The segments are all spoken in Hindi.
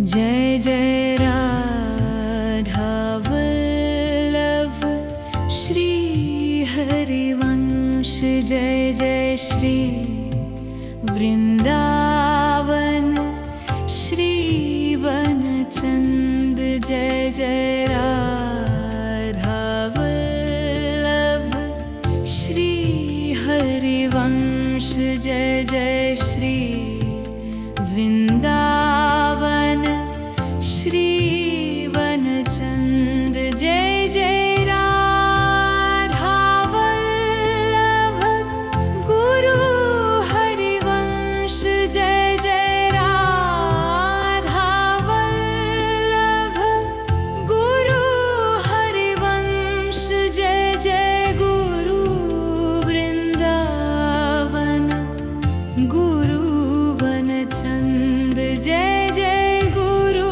जय जय राधा वल्लभ श्री हरिवंश। जय जय श्री वृंदावन श्री वनचंद। जय जय राधा वल्लभ श्री हरिवंश। जय जय श्री वृंदावन श्री वनचंद। जय जय राधा वल्लभ गुरु हरिवंश। जय जय राधा वल्लभ गुरु हरिवंश। जय जय गुरु वृंदावन गुरु वनचंद। जय जय गुरु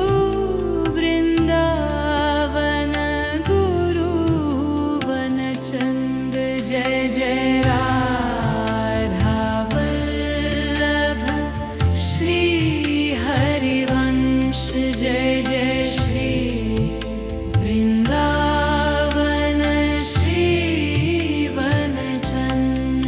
वृंदावन गुरु वनचंद। जय जय राधा वल्लभ श्री हरिवंश। जय जय श्री वृंदावन श्री वनचंद।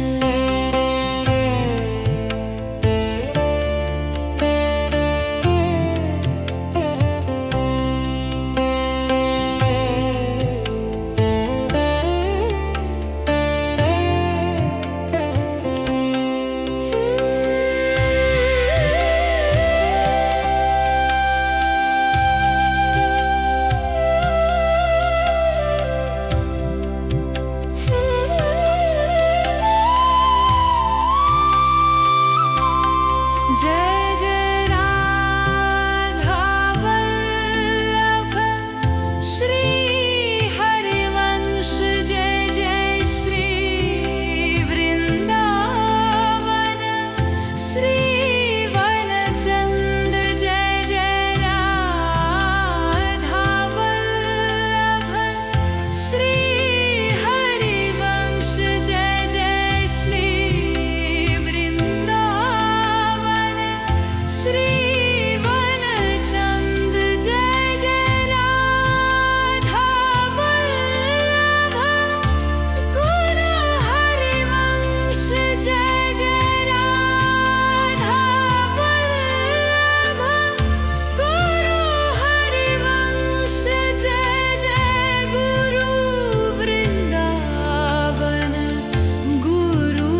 जय जय राधा वल्लभ श्री हरिवंश। जय जय श्री वृंदावन श्री वनचंद। जय जय राधा वल्लभ श्री हरिवंश। जय जय श्री श्री वनचंद। जय जय राधा वल्लभ गुरु हरिवंश। जय जय राधा वल्लभ गुरु हरिवंश। जय जय गुरु वृंदावन गुरु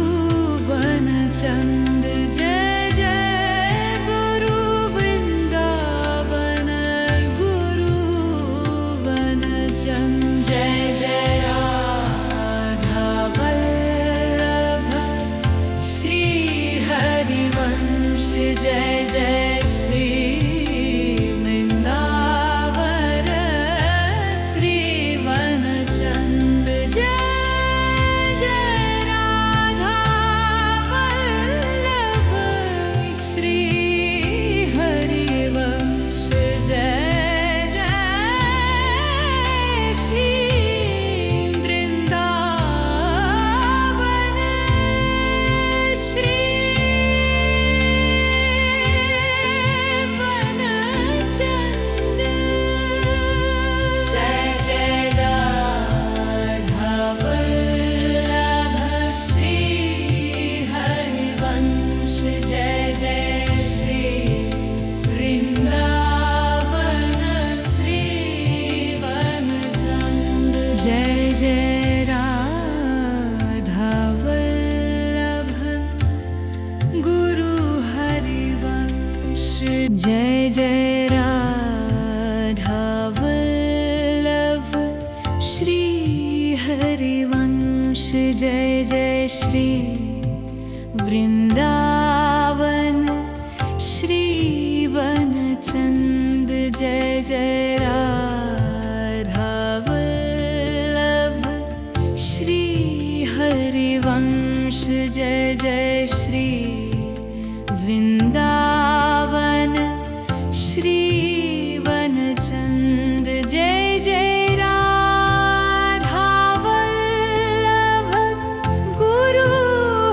वनचंद। जय जय गुरु वृंदावन गुरु वनचंद। जय जय राधा वल्लभ श्री हरिवंश। जय जय श्री वृंदावन श्री वनचंद। जय जय राधा वल्लभ श्री हरिवंश। जय जय श्री वृंदावन श्री वनचंद। जय जय राधा वल्लभ श्री हरिवंश। जय जय श्री वृंदावन श्री वनचंद। जय जय राधा वल्लभ गुरु हरिवंश। जय जय राधा वल्लभ श्री हरिवंश। जय जय श्री वृंदावन श्री वनचंद। जय जय राधा वल्लभ श्री हरिवंश। जय जय श्री वृंदावन श्री वनचंद। जय जय राधा वल्लभ गुरु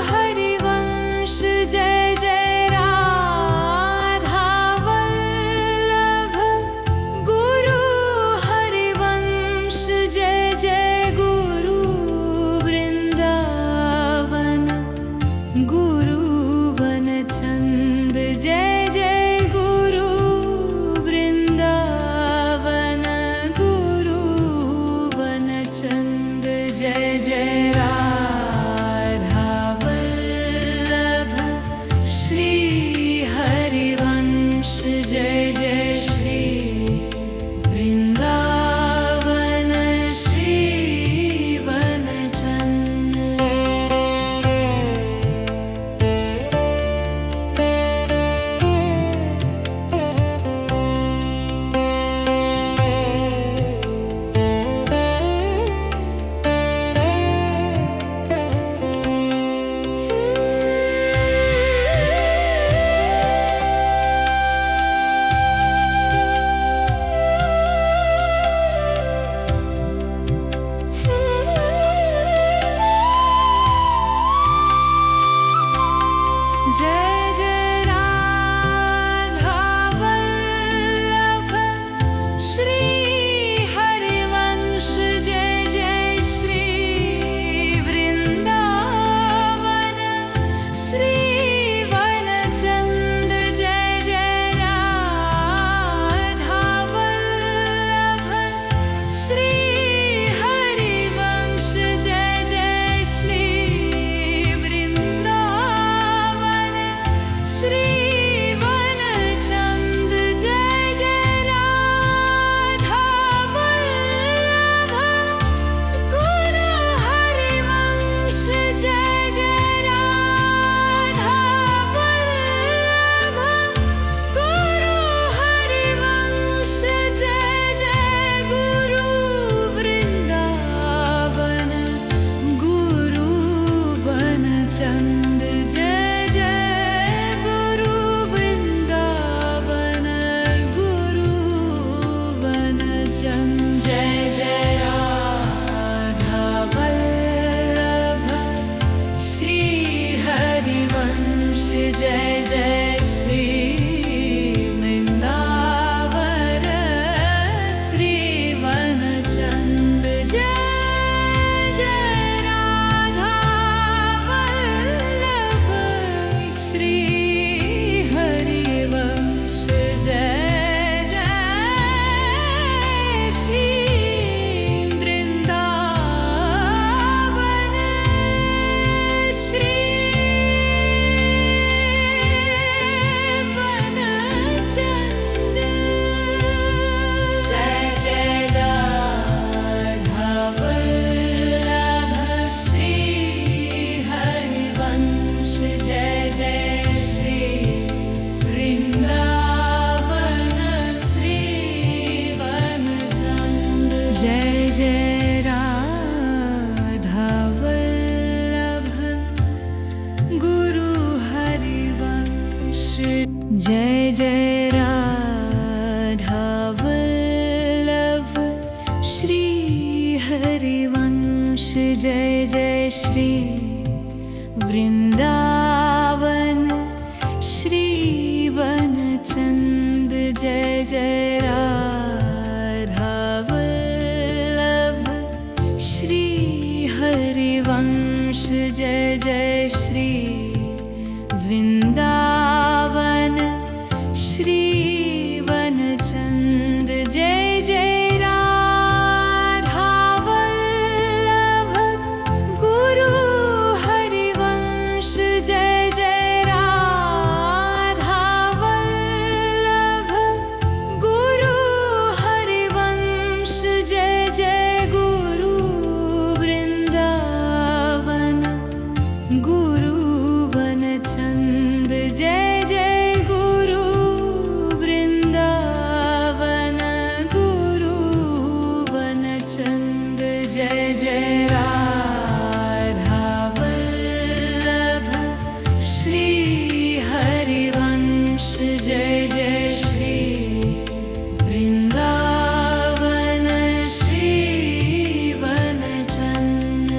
हरिवंश। जय जय राधा वल्लभ जय जय राधा वल्लभ श्री हरिवंश जय जय श्री वृंदावन श्री वनचंद जय जय राधा वल्लभ श्री हरिवंश जय जय श्री वृंदावन श्री वनचंद जय जय राधा वल्लभ गुरु हरिवंश जय जय राधा वल्लभ गुरु हरिवंश जय जय गुरु वृंदावन गुरु वनचंद जय जय गुरु वृंदावन गुरु वनचंद जय जय राधा वल्लभ श्री हरिवंश जय जय श्री वृंदावन श्री वनचंद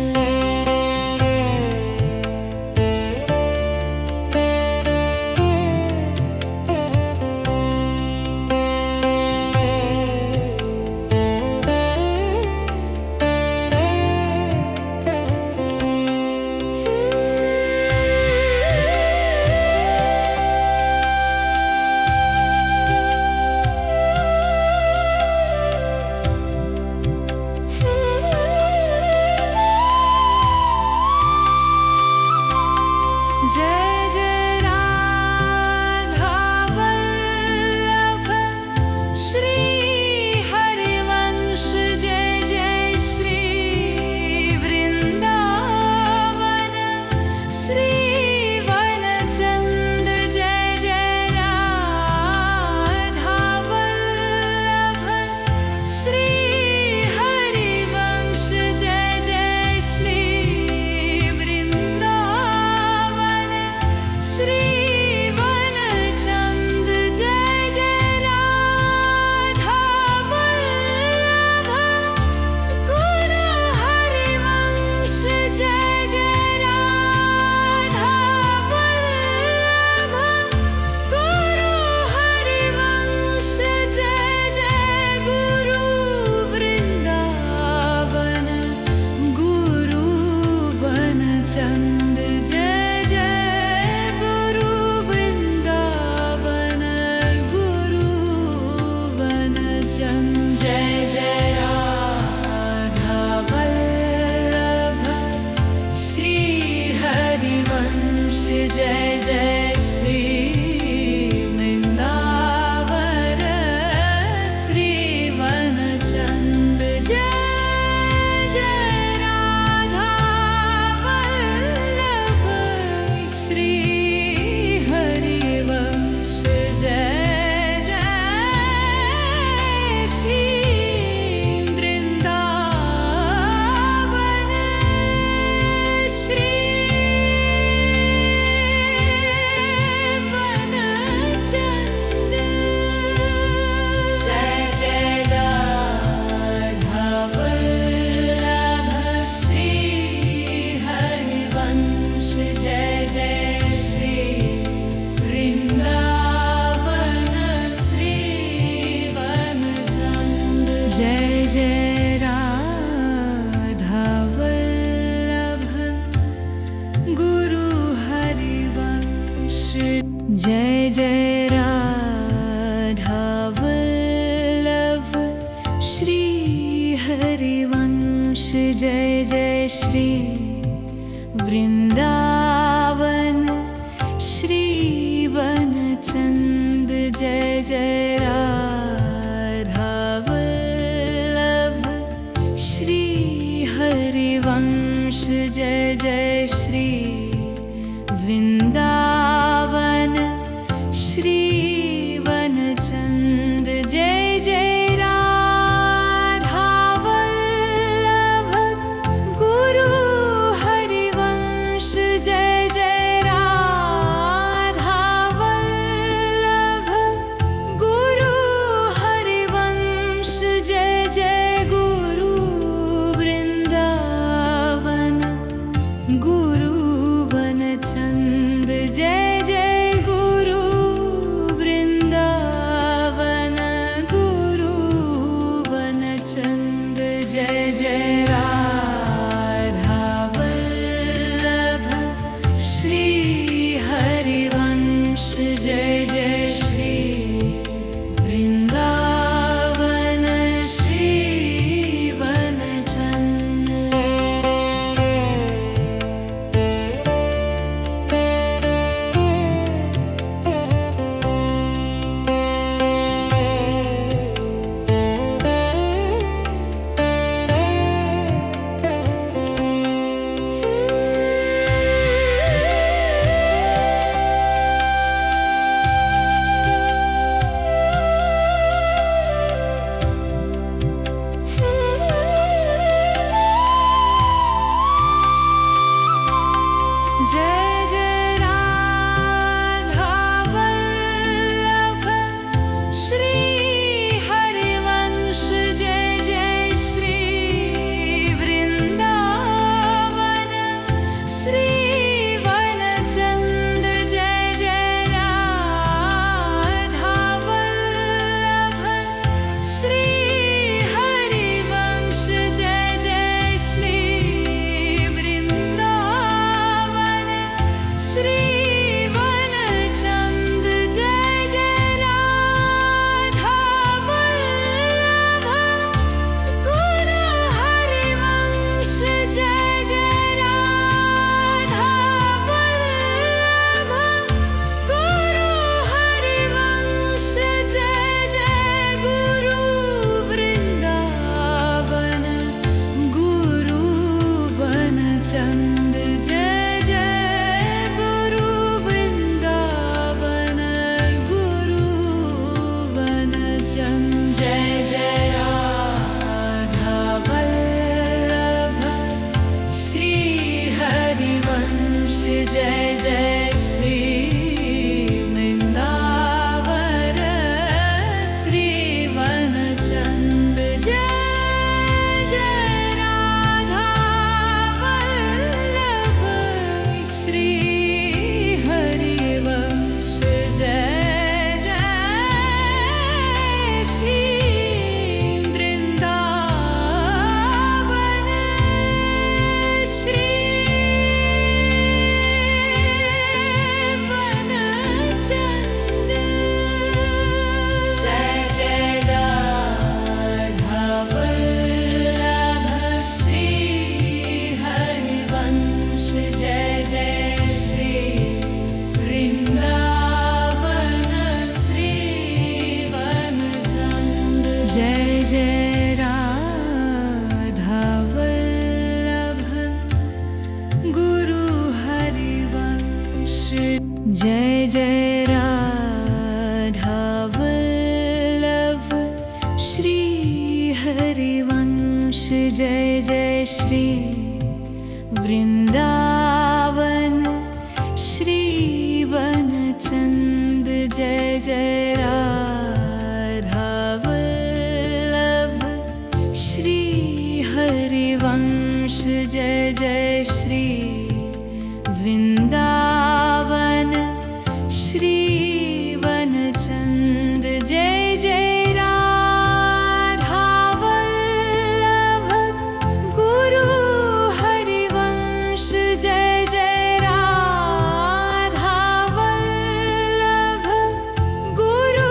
जय जय राधा वल्लभ श्री हरिवंश जय जय श्री वृंदावन श्री वनचंद जय जय राधा वल्लभ श्री हरिवंश जय जय श्री वृंदावन श्री वनचंद जय जय राधा वल्लभ गुरु हरिवंश जय जय राधा वल्लभ गुरु हरिवंश जय जय गुरु वृंदावन गुरु वनचंद जय जय गुरु वृंदावन गुरु वनचंद जय जय राधा वल्लभ श्री हरिवंश जय जय श्री वृंदावन श्री वनचंद जय जय राधा वल्लभ श्री हरिवंश जय जय श्री वृंदावन श्री वनचंद जय जय राधा वल्लभ श्री हरिवंश जय जय श्री वृंदावन श्री वनचंद जय जय राधा वल्लभ गुरु हरिवंश जय जय राधा वल्लभ श्री हरिवंश जय जय श्री वृंदावन श्री वनचंद जय जय राधा वल्लभ श्री हरिवंश जय जय श्री वृंदावन श्री वनचंद जय जय राधा वल्लभ गुरु हरिवंश जय जय राधा वल्लभ श्री हरिवंश जय जय श्री वृंदावन श्री वनचंद जय जय राधा वल्लभ श्री हरिवंश जय जय श्री वृंदावन श्री वनचंद जय जय राधा वल्लभ गुरु हरिवंश जय जय राधा वल्लभ गुरु हरिवंश जय जय गुरु वृंदावन गुरु वनचंद जय जय गुरु वृंदावन गुरु वनचंद जय जय राधा वल्लभ श्री हरिवंश जय जय श्री वृंदावन श्री वनचंद जय जय राधा वल्लभ श्री हरिवंश जय जय श्री वृंदावन श्री वनचंद जय जय राधा वल्लभ श्री हरिवंश जय जय श्री वृंदावन श्री वनचंद जय जय राधा वल्लभ गुरु हरिवंश जय जय राधा वल्लभ श्री हरिवंश जय जय श्री वृंदावन श्री वनचंद जय जय राधा वल्लभ श्री हरिवंश जय जय श्री वृंदावन श्री वनचंद जय जय राधा वल्लभ गुरु हरिवंश जय जय राधा वल्लभ गुरु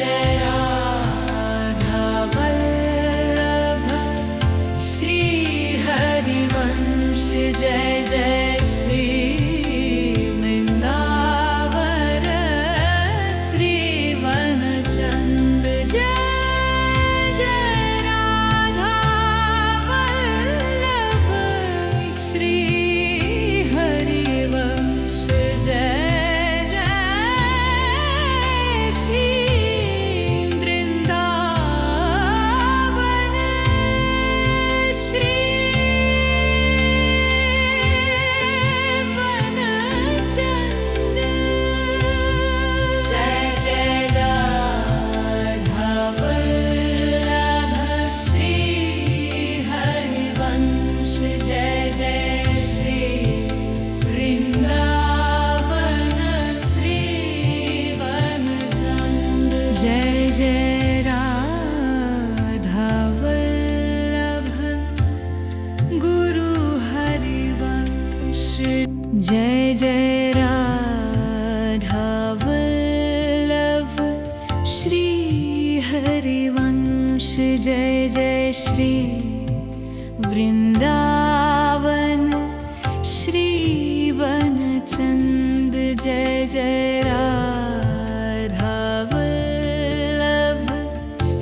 जय राधा वल्लभ श्री हरिवंश जय जय श्री वृंदावन श्री वनचंद जय जय राधा वल्लभ श्री हरिवंश जय जय जय राधा वल्लभ गुरु हरिवंश जय जय राधा वल्लभ श्री हरिवंश जय जय श्री वृंदावन श्री वनचंद जय जय राधा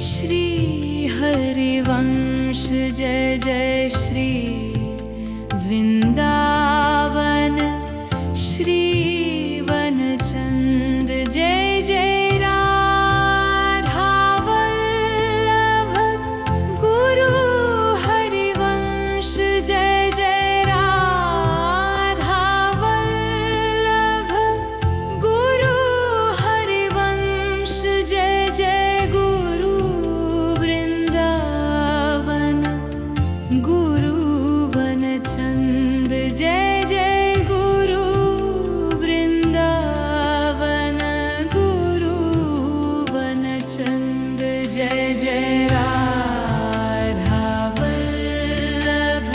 श्री हरिवंश जय जय श्री वृंदावन श्री वनचंद जय जय राधा वल्लभ गुरु हरिवंश जय जय राधा वल्लभ गुरु हरिवंश जय जय गुरु वनचंद जय जय गुरु वृंदावन गुरु वनचंद जय जय राधा वल्लभ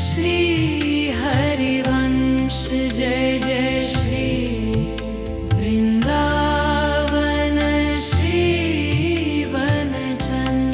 श्री हरिवंश जय जय श्री वृंदावन श्री वनचंद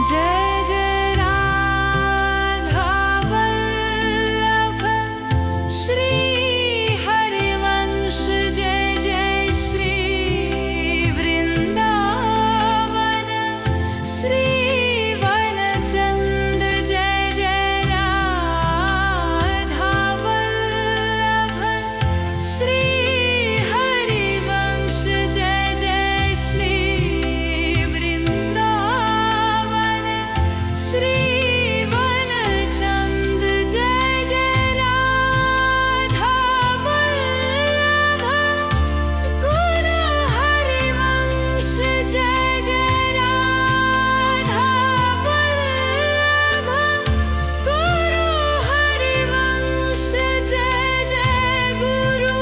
जय जय राधा वल्लभ श्री हरिवंश जय जय श्री वृंदावन श्री वनचंद जय जय राधा वल्लभ श्री हरिवंश जय जय श्री श्री वनचंद जय जय राधा वल्लभ गुरु हरिवंश जय जय राधा वल्लभ गुरु हरिवंश जय जय गुरु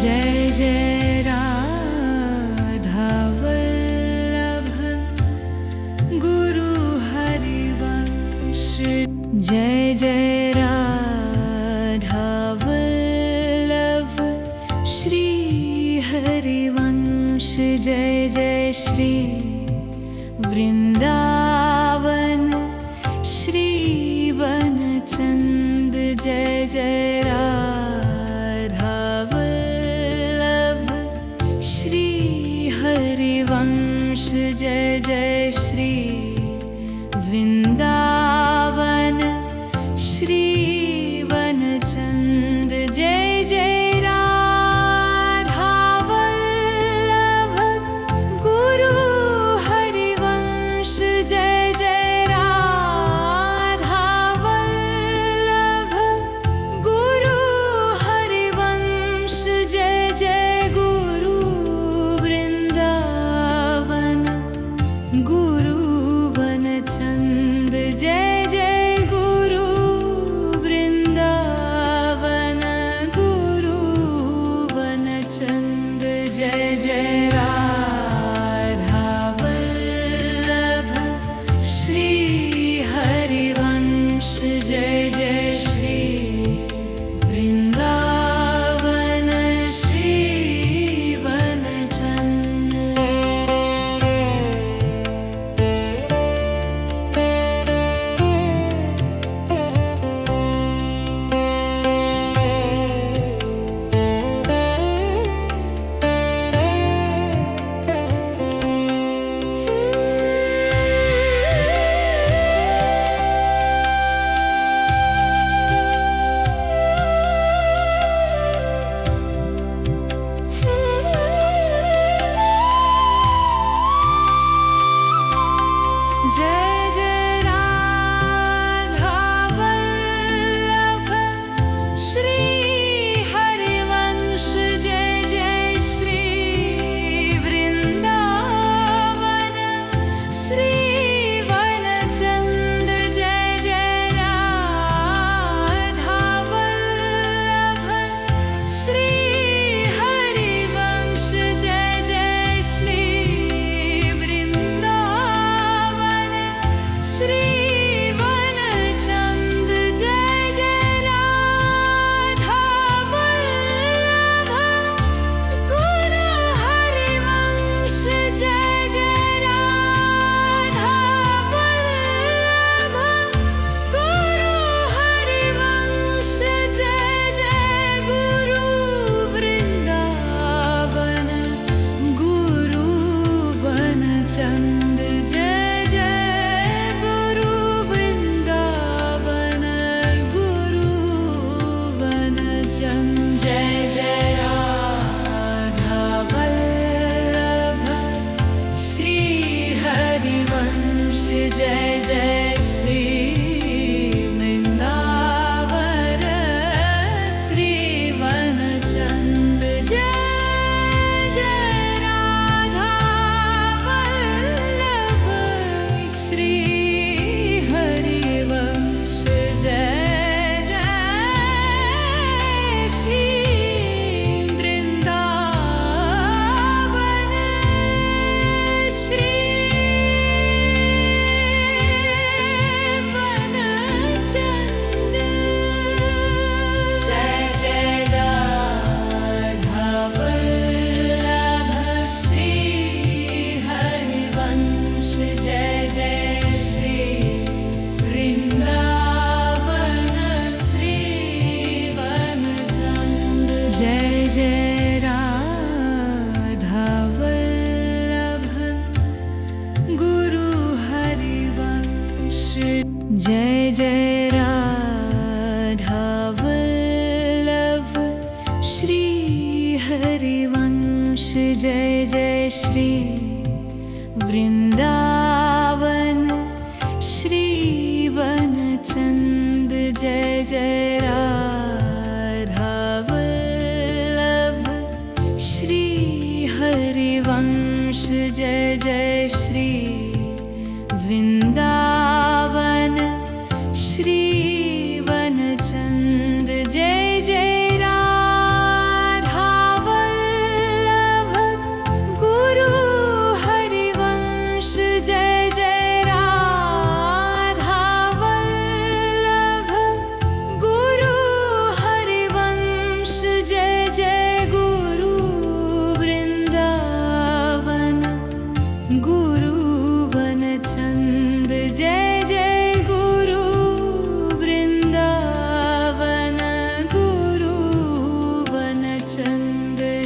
जय जय राधा वल्लभ गुरु हरिवंश। जय जय राधा वल्लभ श्री हरिवंश। जय जय श्री वृंदावन श्री वनचंद। जय जय राधा वल्लभ श्री हरिवंश। जय जय श्री वृंदावन श्री वनचंद। जय जय राधा वल्लभ गुरु हरिवंश। जय जय राधा वल्लभ गुरु हरिवंश। जय जय गुरु वृंदावन गुरु वनचंद। जय जय गुरु वृंदावन गुरु वनचंद। जय जय राधा वल्लभ श्री हरिवंश। जय जय श्री वृंदावन श्री वनचंद। जय जय राधा वल्लभ श्री हरिवंश। जय जय श्री वृंदावन श्री वनचंद। जय जय राधा वल्लभ श्री हरिवंश। जय जय श्री वृंदावन श्री वनचंद। जय जय राधा वल्लभ गुरु हरिवंश। जय जय राधा वल्लभ गुरु हरिवंश। जय जय गुरु वृंदावन गुरु वनचंद। जय जय गुरु वृंदावन गुरु वनचंद। जय जय राधा वल्लभ श्री हरिवंश। जय जय श्री वृंदावन श्री वनचंद। जय जय राधा वल्लभ श्री हरिवंश। जय जय श्री वृंदावन श्री वनचंद। जय जय राधा वल्लभ श्री हरिवंश। जय जय श्री वृंदावन श्री वनचंद। जय जय राधा वल्लभ गुरु हरिवंश। जय जय राधा वल्लभ श्री हरिवंश। जय जय श्री वृंदावन श्री वनचंद। जय जय राधा वल्लभ श्री हरिवंश। जय जय श्री वृंदावन श्री वनचंद। Jai Jai Radha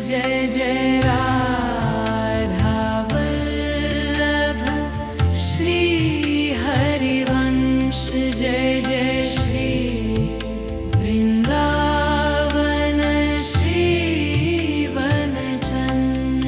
Jai Jai Radha Vallabh Shri Harivansh Jai Jai Shri Vrindavan Shri वनचंद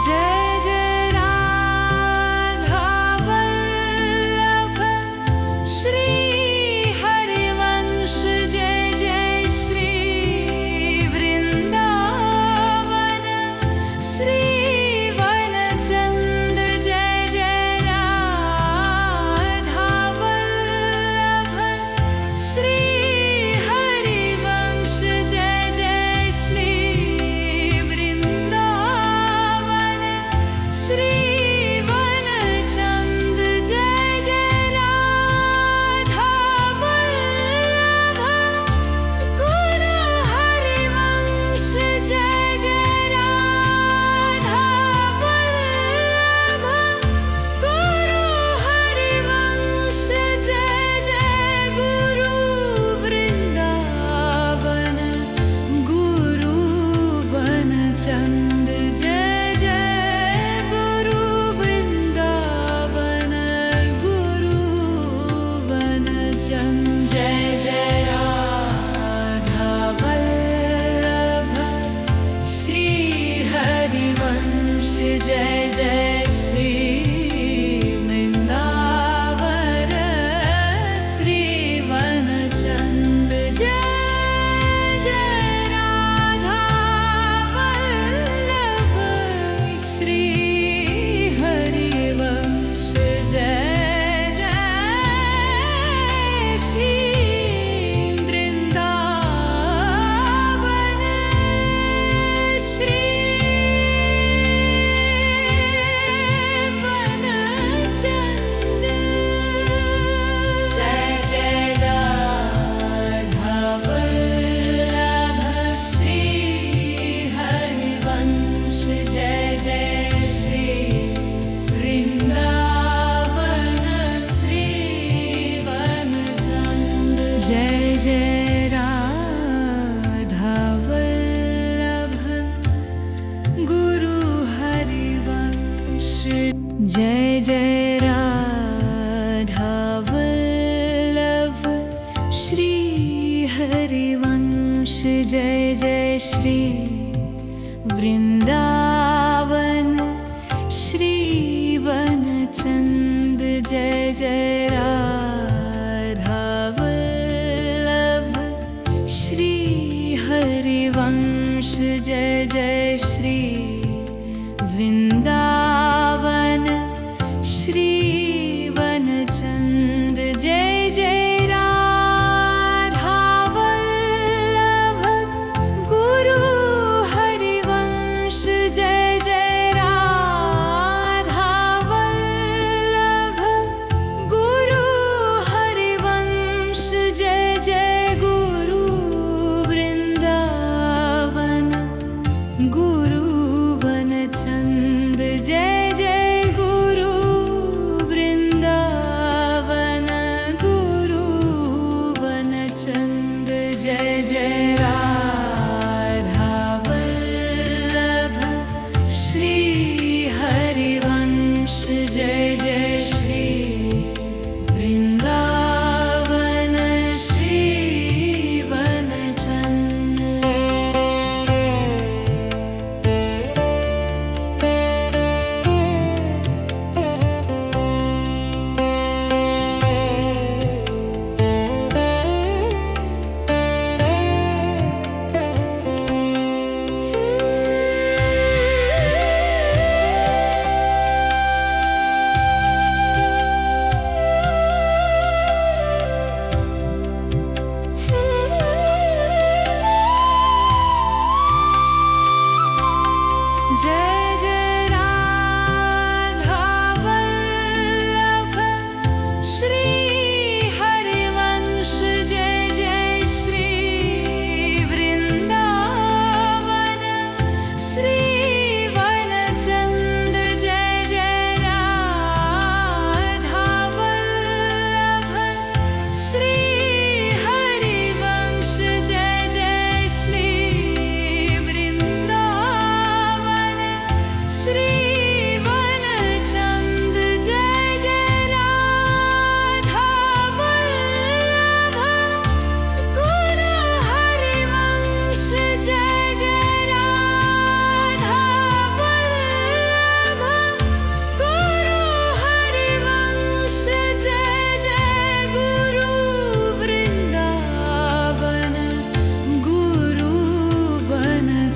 Jai Jai Radha Vallabh Shri Harivansh Jai Jai Shri Vrindavan Shri वनचंद Jai Jai Radha Vallabh Shri Harivansh Jai Jai Shri Vrindavan Shri वनचंद Jai Jai Radha Vallabh Guru Harivansh Jai Jai Radha Vallabh Guru Harivansh Jai Jai Guru Vrindavan Guru वनचंद Jai Jai Guru Vrindavan Guru वनचंद Jai Jai Radha Vallabh Shri Harivansh Jai Jai Shri Vrindavan Shri वनचंद Jai Jai Radha Vallabh Shri Harivansh Jai Jai Shri Vrindavan Shri वनचंद Jai Jai Radha Vallabh Shri Harivansh Jai Jai Shri Vrindavan Shri वनचंद Jai Jai Radha Vallabh Guru Harivansh Jai Jai Radha Vallabh Shri Harivansh Jai Jai Shri Vrindavan Shri वनचंद Jai Jai Radha Vallabh Shri Harivansh Jai Jai Shri Vrindavan Shri वनचंद Jai Jai Radha Vallabh Guru Harivansh Jai Jai Radha Vallabh Guru Harivansh Jai Jai Guru Vrindavan Guru वनचंद Jai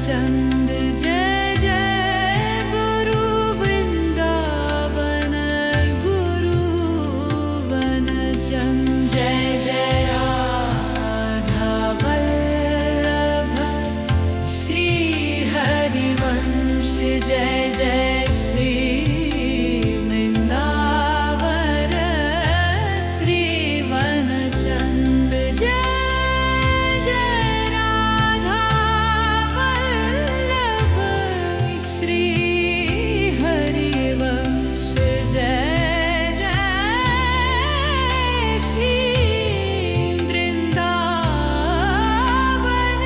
Chand Jai Jai Guru Vrindavan Guru one Chand Jai Jai Radha Vallabh Shri Harivansh Jai Jai Shri Vrindavan Shri one Chand Jai Jai Radha Vallabh Shri Harivansh Jai Jai Shri Vrindavan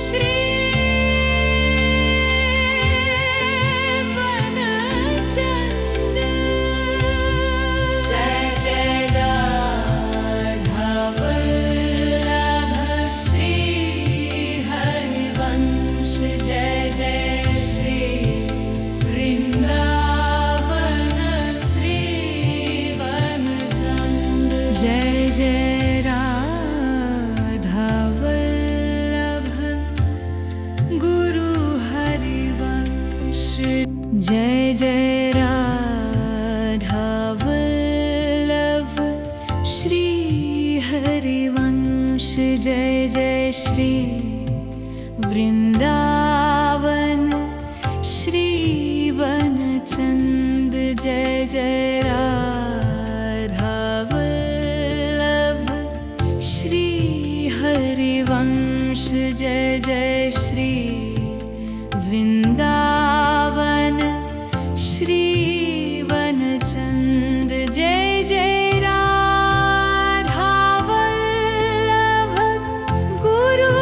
Shri वनचंद Jai Jai Radha Vallabh Shri Harivansh Jai Jai Shri Vrindavan Shri वनचंद Jai Jai Radha Vallabh Guru Harivansh Jai Jai Radha Vallabh Shri Harivansh Jai Jai Shri Vrindavan Shri वनचंद Jai Jai Radha Vallabh Shri Harivansh Jai Jai Shri Vrindavan Shri वनचंद Jai Jai Radha Vallabh Guru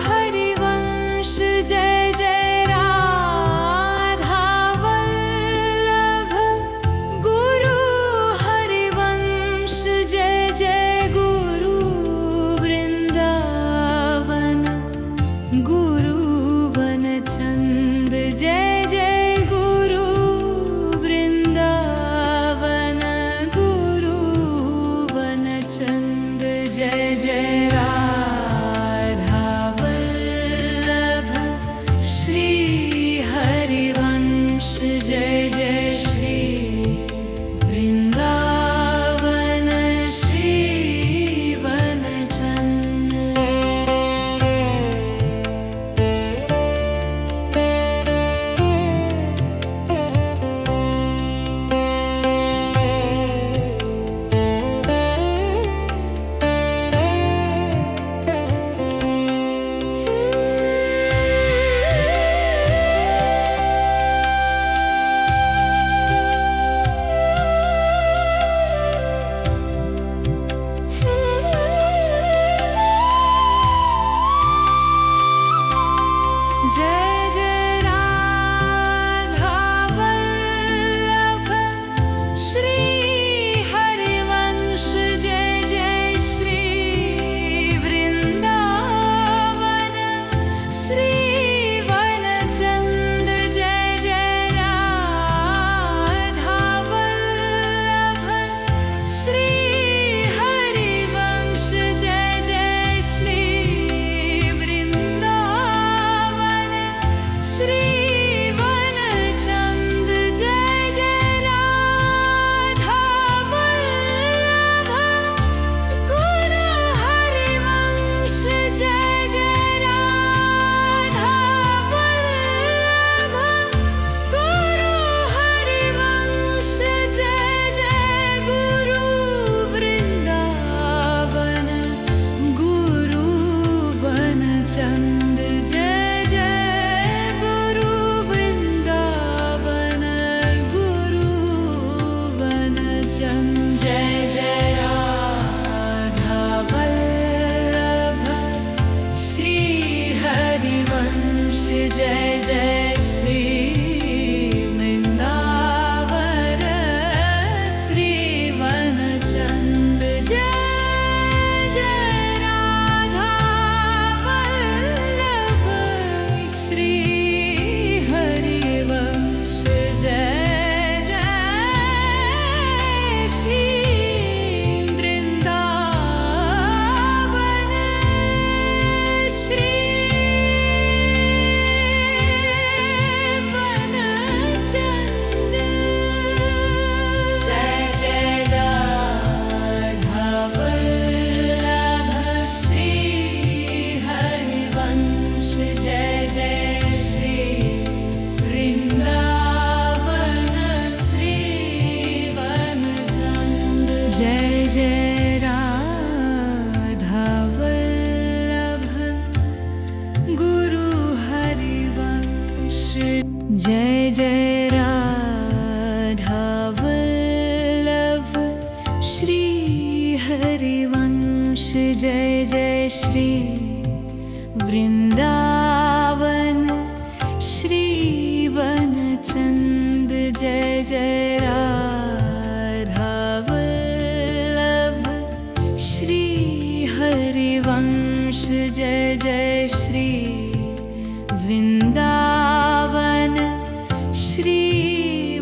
Harivansh Jai Jai Radha Vallabh Guru Harivansh Jai Jai Guru Vrindavan Guru वनचंद Jai Jai Guru Vrindavan Guru वनचंद Jai Jai Radha Vallabh Shri Harivansh Jai Jai Shri Vrindavan Shri वनचंद Jai Jai Radha Vallabh Shri Harivansh Jai Jai Shri Vrindavan Shri वनचंद Jai Jai Radha Vallabh Shri Harivansh Jai Jai Shri Vrindavan Shri वनचंद Jai Jai Radha Vallabh Guru Harivansh Jai Jai Radha Vallabh Guru Harivansh Jai Jai Guru Vrindavan Guru वनचंद Jai Jai Guru Vrindavan Guru वनचंद Jai Jai Radha Vallabh Shri Harivansh Jai Jai Shri Vrindavan Shri वनचंद Jai Jai Radha Vallabh Shri Harivansh Jai Jai Shri Vrindavan Shri Vrindavan Shri वनचंद Jai Jai Radha Vallabh Shri Harivansh Jai Jai Shri Vrindavan Shri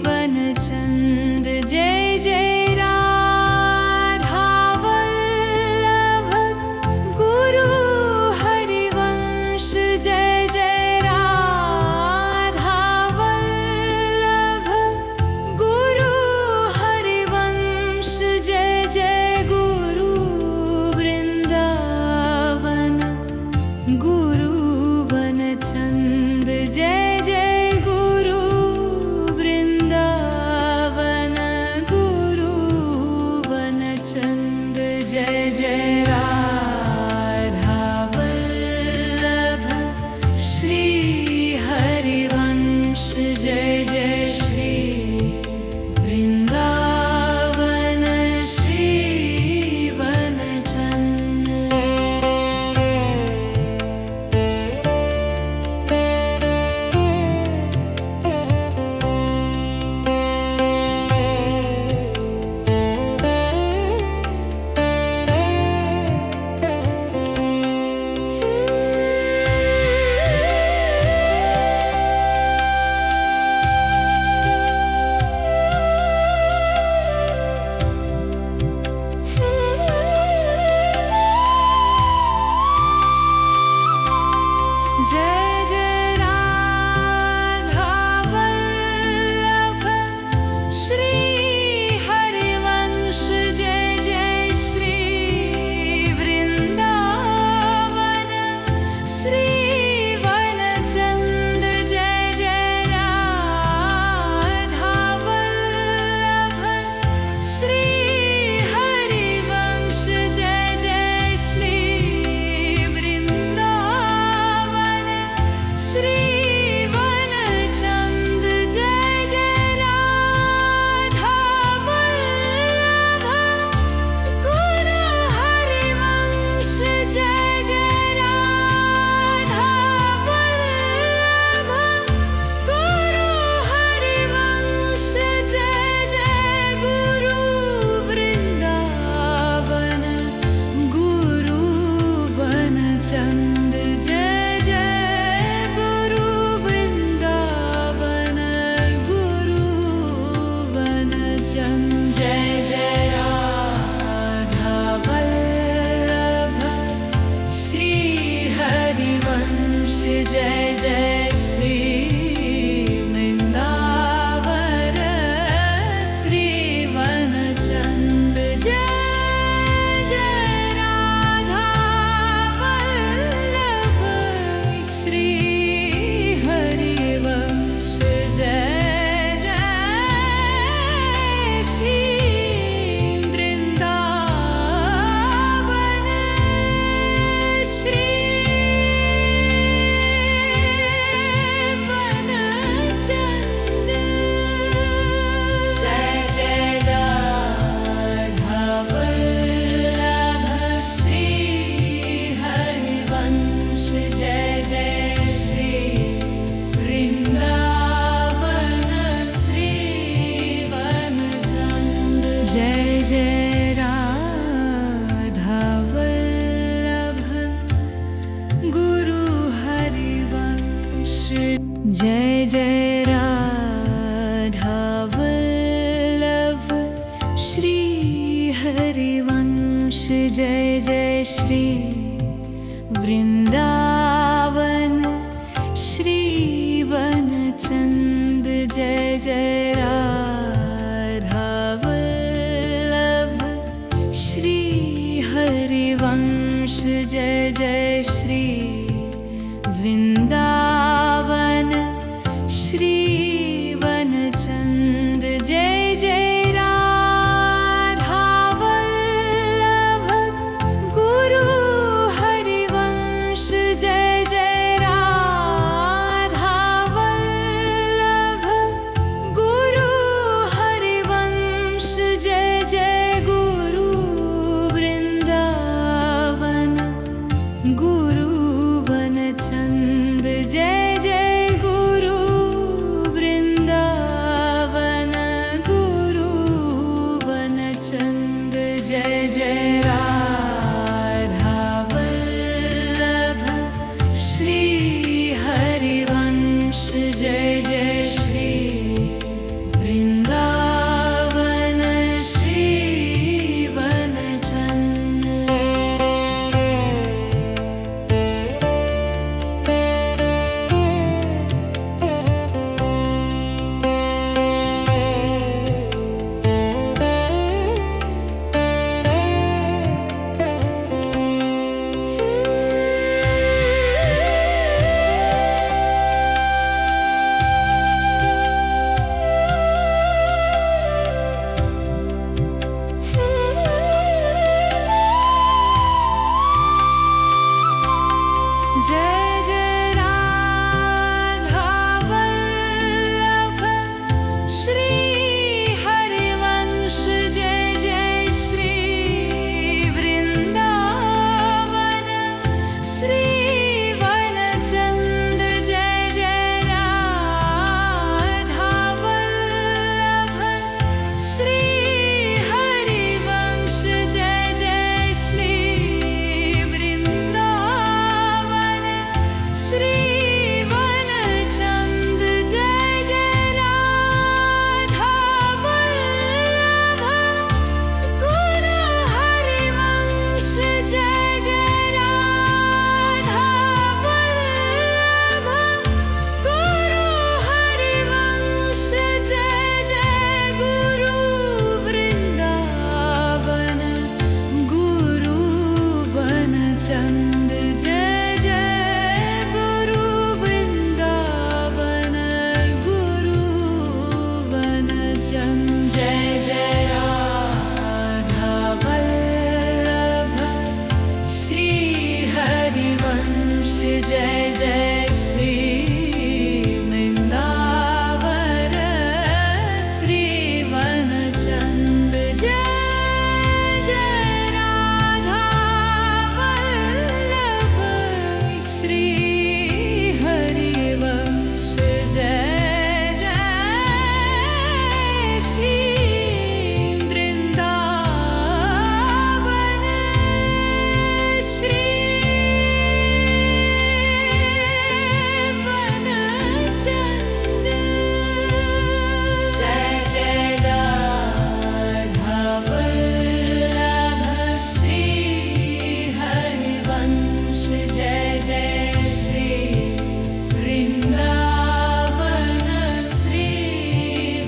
वनचंद Jai Jai Radha Vallabh Guru Harivansh Jai Jai Radha Vallabh Guru Harivansh Jai Jai Guru Vrindavan Guru वनचंद Jai Jai Guru Vrindavan Guru वनचंद Jai Jai Radha Vallabh Shri Harivansh Jai Jai Shri Vrindavan Shri वनचंद Jai Jai Radha Vallabh Shri Harivansh Jai Jai Shri Vrindavan Shri वनचंद Jai Jai Radha Vallabh Shri Harivansh Jai Jai Shri Vrindavan Shri वनचंद Jai Jai Radha Vallabh Guru Harivansh Jai Jai Radha Vallabh Guru Harivansh Jai Jai Guru Vrindavan Guru वनचंद Jai Jai Guru Vrindavan Guru वनचंद Jai Jai Radha Vallabh Shri Harivansh Jai Jai Shri Vrindavan Shri वनचंद Jai Jai Radha Vallabh Shri Harivansh Jai Jai Shri Vrindavan Shri वनचंद Jai Jai Radha Vallabh Shri Harivansh Jai Jai Shri Vrindavan Shri वनचंद Jai Jai Radha Vallabh Guru Harivansh Jai Jai Radha Vallabh Shri Harivansh Jai Jai Shri Vrindavan Shri वनचंद Jai Jai Radha Vallabh Shri Harivansh Jai Jai Shri Vrindavan Shri वनचंद Jai Jai Radha Vallabh Guru Harivansh Jai Jai Radha Vallabh Guru Jai Jai Guru Vrindavan Guru वनचंद Jai Jai Radha Vallabh Shri Harivansh Jai Jai Shri Vrindavan Shri वनचंद Jai Jai Radha Vallabh Shri Harivansh Jai Jai Shri Vrindavan Shri वनचंद Jai Jai Radha Vallabh Shri Harivansh Jai Jai Shri Vrindavan Shri वनचंद Jai Jai Radha Vallabh Guru Harivansh Jai Jai Radha Vallabh Guru Harivansh Jai Jai Guru Vrindavan Guru वनचंद Jai Jai Guru Vrindavan Guru वनचंद Jai Jai Radha Vallabh Shri Harivansh Jai Jai Shri Vrindavan Shri वनचंद Jai Jai Radha Vallabh Shri Harivansh Jai Jai Shri Vrindavan Shri वनचंद Jai Jai Radha Vallabh Shri Harivansh Jai Jai Shri Vrindavan Shri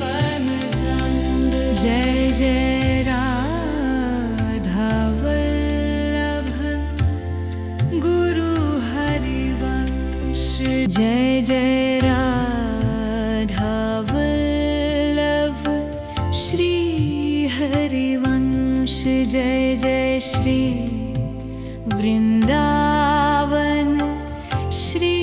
वनचंद Jai Jai Radha Vallabh Guru Harivansh Jai Jai Radha Vallabh Shri Harivansh Jai Jai Shri Vrindavan Shri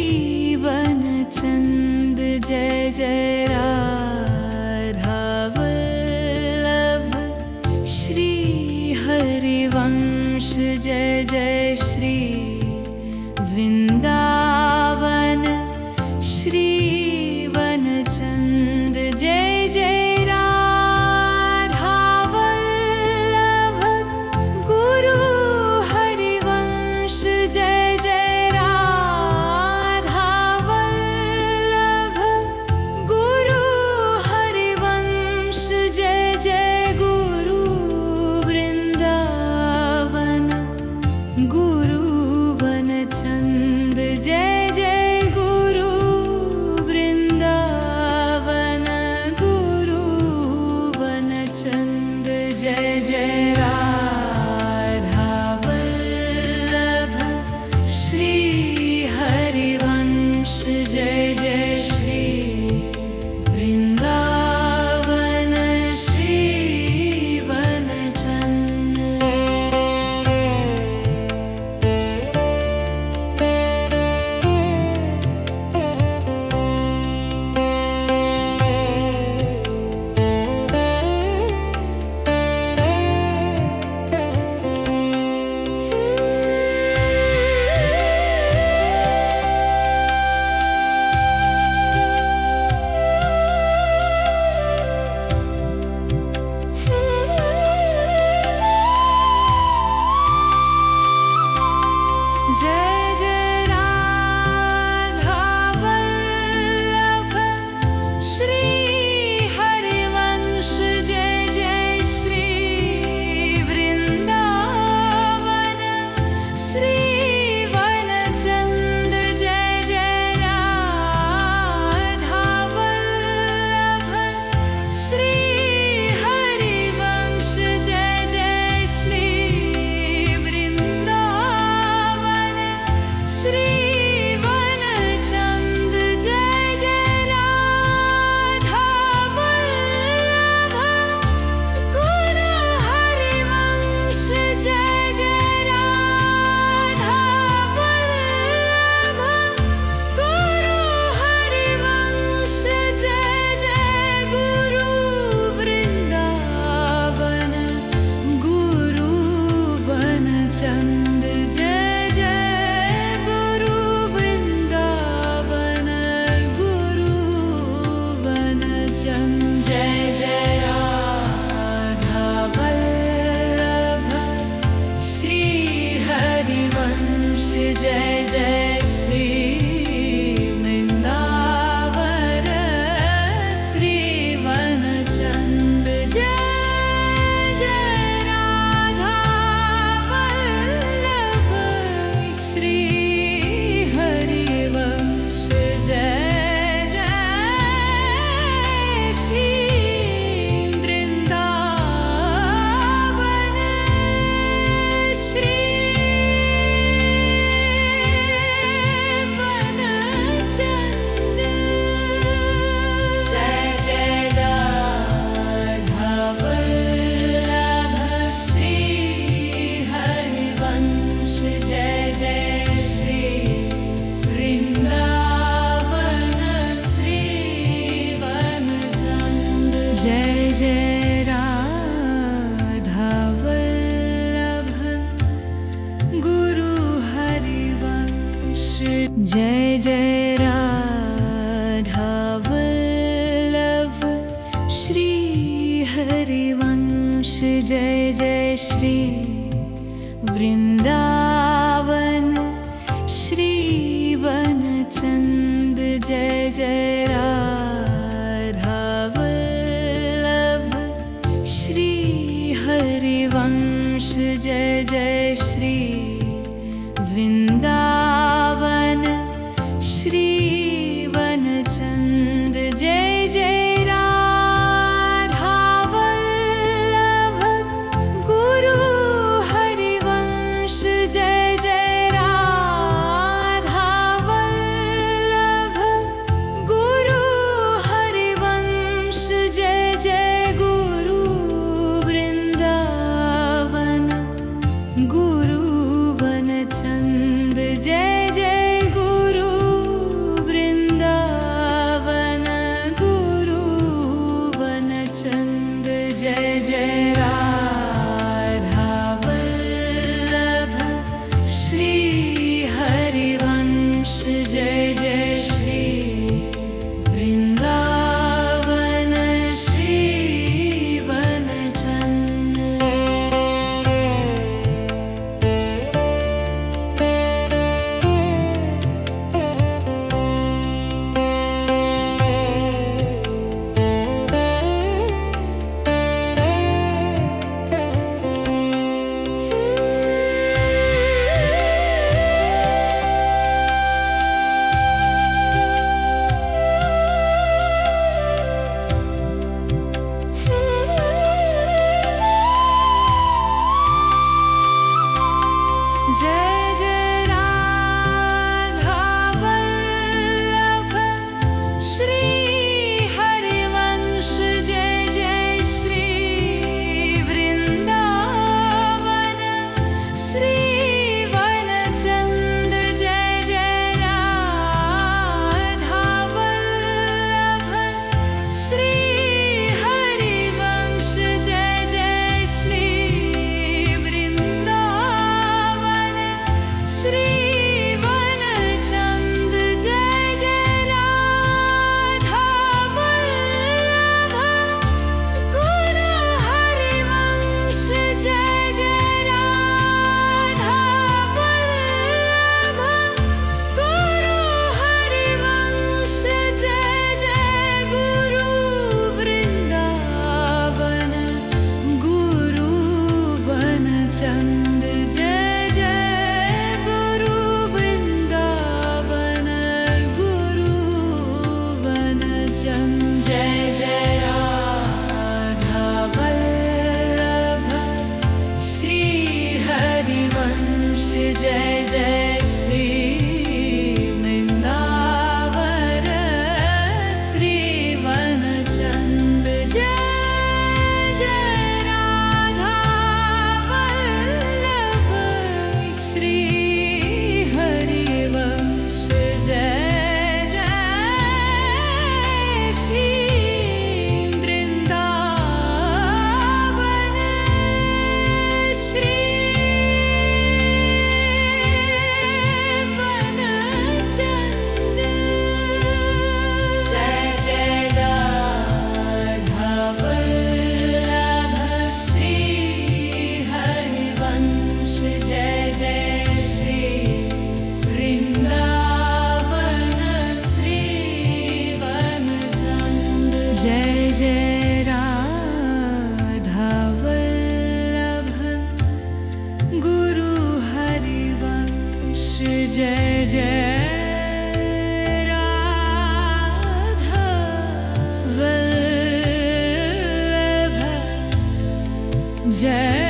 वनचंद Jai Jai Radha Vallabh Shri Harivansh Jai Jai Shri Vrindavan Shri वनचंद Jai Jai Radha Vallabh Guru Harivansh Jai Jai Radha Vallabh Guru Shri वनचंद Jai Jai Radha Vallabh Guru Harivansh Jai Jai Radha Vallabh Guru Harivansh Jai Jai Guru Vrindavan Guru वनचंद Jai Jai Guru Vrindavan Guru वनचंद Jai Jai Radha Vallabh Shri Harivansh Jai Jai Shri Vrindavan Shri वनचंद Jai Jai Radha Vallabh Shri Harivansh Jai Jai Shri Vrindavan Shri वनचंद Jai Jai Radha Vallabh Shri Harivansh Jai Jai Shri Vrindavan Shri वनचंद Jai Jai Radha Vallabh Guru Harivansh Jai Jai Radha Vallabh Shri Harivansh Jai Jai Shri Vrindavan Shri वनचंद Jai Jai Radha Vallabh Shri Harivansh Jai Jai Shri Vrindavan Shri वनचंद Jai Jai Radha Vallabh Guru Harivansh Jai Jai Radha Vallabh Guru Jai Radha Vallabh Jai